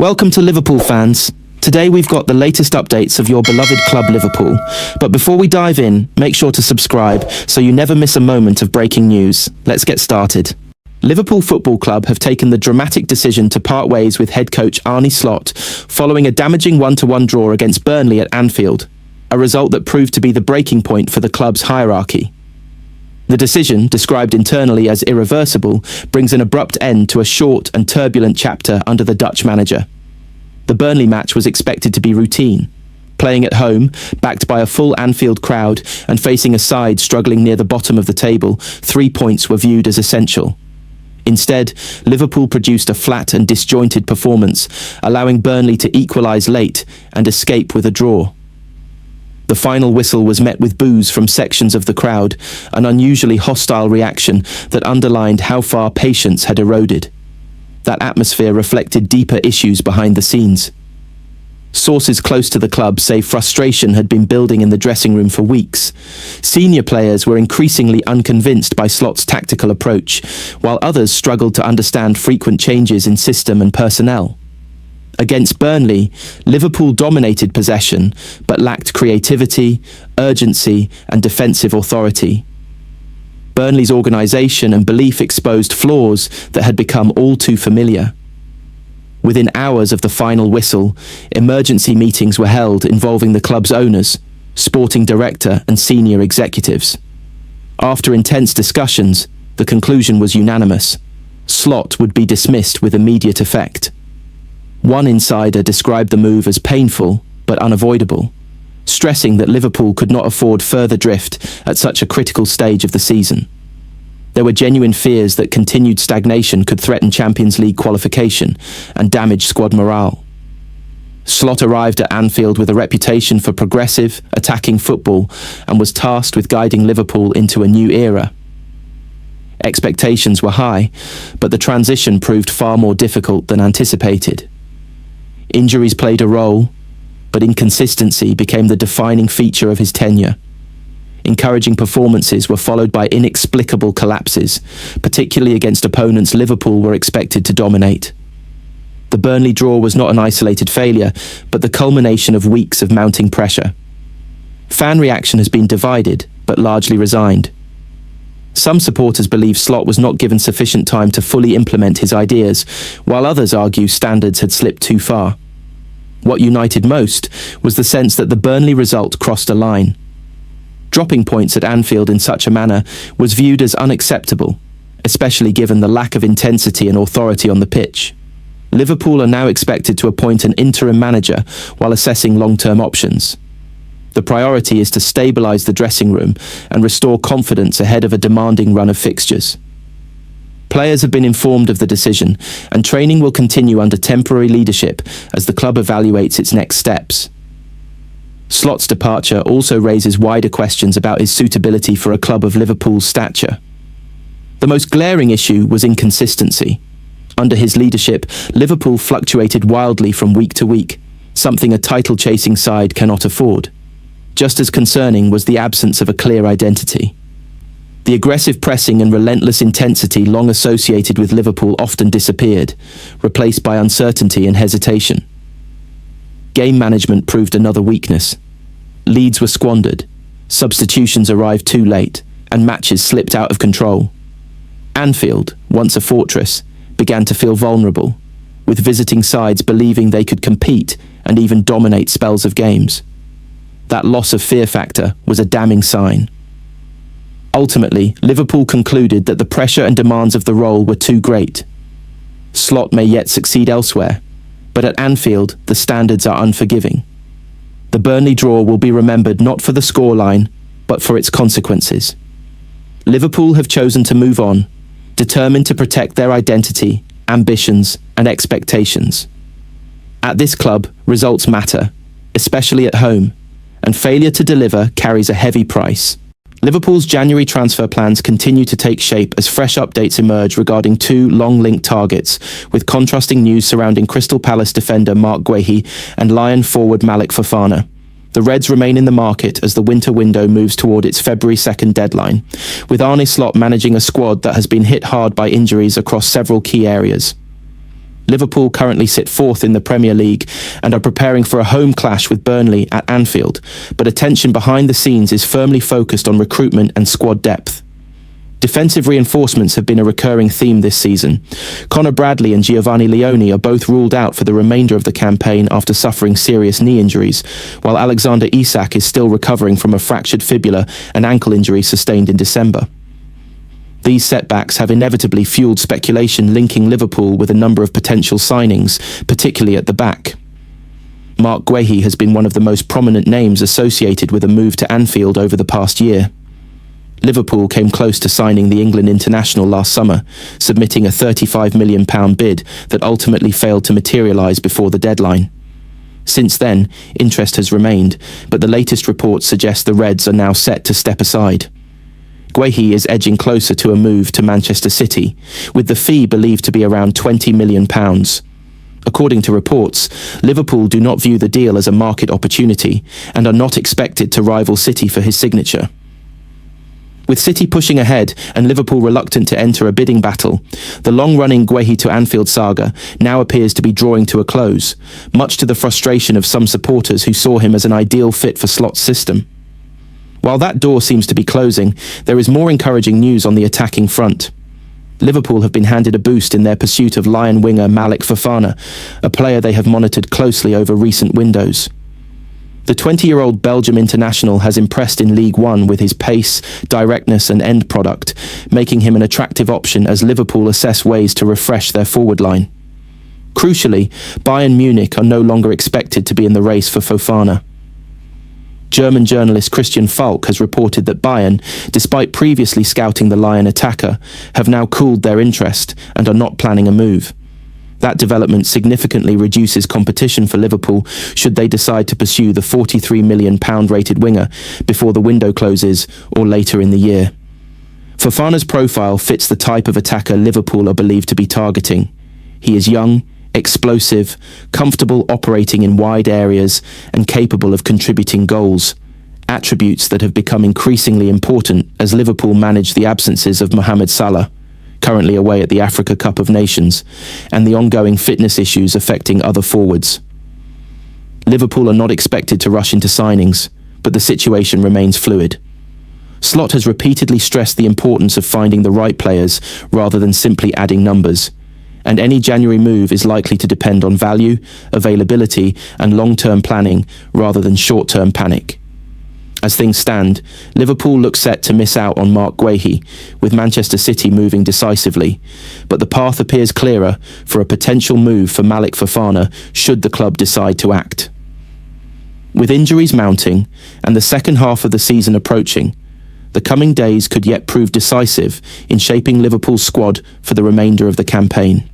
Welcome to Liverpool fans. Today we've got the latest updates of your beloved club Liverpool. But before we dive in, make sure to subscribe so you never miss a moment of breaking news. Let's get started. Liverpool Football Club have taken the dramatic decision to part ways with head coach Arne following a damaging 1-1 draw against Burnley at Anfield, a result that proved to be the breaking point for the club's hierarchy. The decision, described internally as irreversible, brings an abrupt end to a short and turbulent chapter under the Dutch manager. The Burnley match was expected to be routine. Playing at home, backed by a full Anfield crowd and facing a side struggling near the bottom of the table, 3 points were viewed as essential. Instead, Liverpool produced a flat and disjointed performance, allowing Burnley to equalise late and escape with a draw. The final whistle was met with boos from sections of the crowd, an unusually hostile reaction that underlined how far patience had eroded. That atmosphere reflected deeper issues behind the scenes. Sources close to the club say frustration had been building in the dressing room for weeks. Senior players were increasingly unconvinced by Slot's tactical approach, while others struggled to understand frequent changes in system and personnel. Against Burnley, Liverpool dominated possession, but lacked creativity, urgency, and defensive authority. Burnley's organisation and belief exposed flaws that had become all too familiar. Within hours of the final whistle, emergency meetings were held involving the club's owners, sporting director, and senior executives. After intense discussions, the conclusion was unanimous. Slot would be dismissed with immediate effect. One insider described the move as painful but unavoidable, stressing that Liverpool could not afford further drift at such a critical stage of the season. There were genuine fears that continued stagnation could threaten Champions League qualification and damage squad morale. Slot arrived at Anfield with a reputation for progressive, attacking football and was tasked with guiding Liverpool into a new era. Expectations were high, but the transition proved far more difficult than anticipated. Injuries played a role, but inconsistency became the defining feature of his tenure. Encouraging performances were followed by inexplicable collapses, particularly against opponents Liverpool were expected to dominate. The Burnley draw was not an isolated failure, but the culmination of weeks of mounting pressure. Fan reaction has been divided, but largely resigned. Some supporters believe Slot was not given sufficient time to fully implement his ideas, while others argue standards had slipped too far. What united most was the sense that the Burnley result crossed a line. Dropping points at Anfield in such a manner was viewed as unacceptable, especially given the lack of intensity and authority on the pitch. Liverpool are now expected to appoint an interim manager while assessing long-term options. The priority is to stabilise the dressing room and restore confidence ahead of a demanding run of fixtures. Players have been informed of the decision, and training will continue under temporary leadership as the club evaluates its next steps. Slot's departure also raises wider questions about his suitability for a club of Liverpool's stature. The most glaring issue was inconsistency. Under his leadership, Liverpool fluctuated wildly from week to week, something a title-chasing side cannot afford. Just as concerning was the absence of a clear identity. The aggressive pressing and relentless intensity long associated with Liverpool often disappeared, replaced by uncertainty and hesitation. Game management proved another weakness. Leads were squandered, substitutions arrived too late, and matches slipped out of control. Anfield, once a fortress, began to feel vulnerable, with visiting sides believing they could compete and even dominate spells of games. That loss of fear factor was a damning sign. Ultimately, Liverpool concluded that the pressure and demands of the role were too great. Slot may yet succeed elsewhere, but at Anfield, the standards are unforgiving. The Burnley draw will be remembered not for the scoreline, but for its consequences. Liverpool have chosen to move on, determined to protect their identity, ambitions, and expectations. At this club, results matter, especially at home, and failure to deliver carries a heavy price. Liverpool's January transfer plans continue to take shape as fresh updates emerge regarding two long-linked targets, with contrasting news surrounding Crystal Palace defender Mark Guehi and Lion forward Malik Fofana. The Reds remain in the market as the winter window moves toward its February 2nd deadline, with Arne managing a squad that has been hit hard by injuries across several key areas. Liverpool currently sit fourth in the Premier League and are preparing for a home clash with Burnley at Anfield, but attention behind the scenes is firmly focused on recruitment and squad depth. Defensive reinforcements have been a recurring theme this season. Conor Bradley and Giovanni Leone are both ruled out for the remainder of the campaign after suffering serious knee injuries, while Alexander Isak is still recovering from a fractured fibula and ankle injury sustained in December. These setbacks have inevitably fueled speculation linking Liverpool with a number of potential signings, particularly at the back. Mark Guehi has been one of the most prominent names associated with a move to Anfield over the past year. Liverpool came close to signing the England international last summer, submitting a £35 million bid that ultimately failed to materialise before the deadline. Since then, interest has remained, but the latest reports suggest the Reds are now set to step aside. Guehi is edging closer to a move to Manchester City, with the fee believed to be around £20 million. According to reports, Liverpool do not view the deal as a market opportunity and are not expected to rival City for his signature. With City pushing ahead and Liverpool reluctant to enter a bidding battle, the long-running Guehi to Anfield saga now appears to be drawing to a close, much to the frustration of some supporters who saw him as an ideal fit for Slot's system. While that door seems to be closing, there is more encouraging news on the attacking front. Liverpool have been handed a boost in their pursuit of Lion winger Malik Fofana, a player they have monitored closely over recent windows. The 20-year-old Belgium international has impressed in League One with his pace, directness and end product, making him an attractive option as Liverpool assess ways to refresh their forward line. Crucially, Bayern Munich are no longer expected to be in the race for Fofana. German journalist Christian Falk has reported that Bayern, despite previously scouting the Lion attacker, have now cooled their interest and are not planning a move. That development significantly reduces competition for Liverpool should they decide to pursue the £43 million rated winger before the window closes or later in the year. Fofana's profile fits the type of attacker Liverpool are believed to be targeting. He is young, explosive, comfortable operating in wide areas, and capable of contributing goals, attributes that have become increasingly important as Liverpool manage the absences of Mohamed Salah, currently away at the Africa Cup of Nations, and the ongoing fitness issues affecting other forwards. Liverpool are not expected to rush into signings, but the situation remains fluid. Slot has repeatedly stressed the importance of finding the right players rather than simply adding numbers, and any January move is likely to depend on value, availability, and long-term planning rather than short-term panic. As things stand, Liverpool look set to miss out on Mark Guehi, with Manchester City moving decisively, but the path appears clearer for a potential move for Malik Fofana should the club decide to act. With injuries mounting and the second half of the season approaching, the coming days could yet prove decisive in shaping Liverpool's squad for the remainder of the campaign.